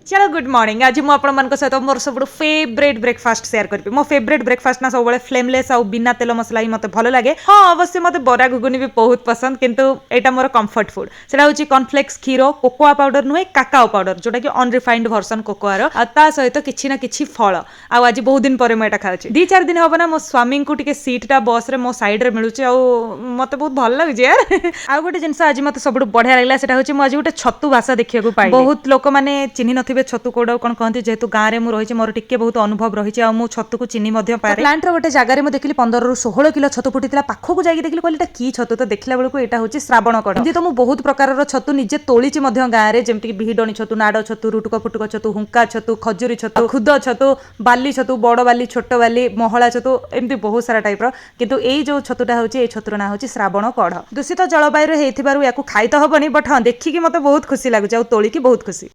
चलो good morning आज मुझे सहित मोर सब फेवरेट ब्रेकफास्ट शेयर करी मो फेवरेट ब्रेकफास्ट ना सब फ्लेमलेस आउ बिना तेल मसला ही मत भल लगे। हाँ अवश्य मत बरा घुगुनी भी बहुत पसंद किंतु एटा मोर कंफर्ट फूड सेटा होची कॉर्नफ्लेक्स क्षीर कोकोआ पाउडर नुहे काकाओ पाउडर जोटा कि अनरिफाइंड वर्सन कोकोआर आ सहित किछि ना किछि फल आज बहुत दिन पर मुझे खाऊँ 2-4 दिन हम ना मो स्वामी को टिके सीटा बस रे मो साइड रे मिलुचे आ मते बहुत भल लगे यार आ गोटे जिनस आज मते सब बढ़िया लगला सेटा होची मो आज गोटे छतु भाषा देखिया को पाई बहुत लोक माने चिन्हि नथिबे छतु कोडा कोन कहते जेहेतु गाँव में मुझे रही मोर टिके बहुत अनुभव रही मु छतु को चिन्हि पारे प्लांट रो गोटे जगह में देखली 15 ରୁ 16 किलो छतु फुटी पाखक जाकि देखली कहली की छतु तो देखला बेलू यहाँ हूँ श्रावण कड़ एमती तो मुझे बहुत प्रकार छतु निजे तोली गाँव में जमीक बिहिडणी छतु नाड़ छतु रुटुक फुटुक छतु हुंका छतु खजुरी छतु खुद छतु बाली छतु बड़ बाली छोट बाली महला छतु एमती बहुत सारा टाइप किंतु यही जो छतुटा हूँ ये छतुर ना हूँ श्रावण कड़ दूषित जलवायु या खाई तो हेनी बट हाँ देखिकी मत बहुत खुशी लगुच तोलिकी बहुत खुशी।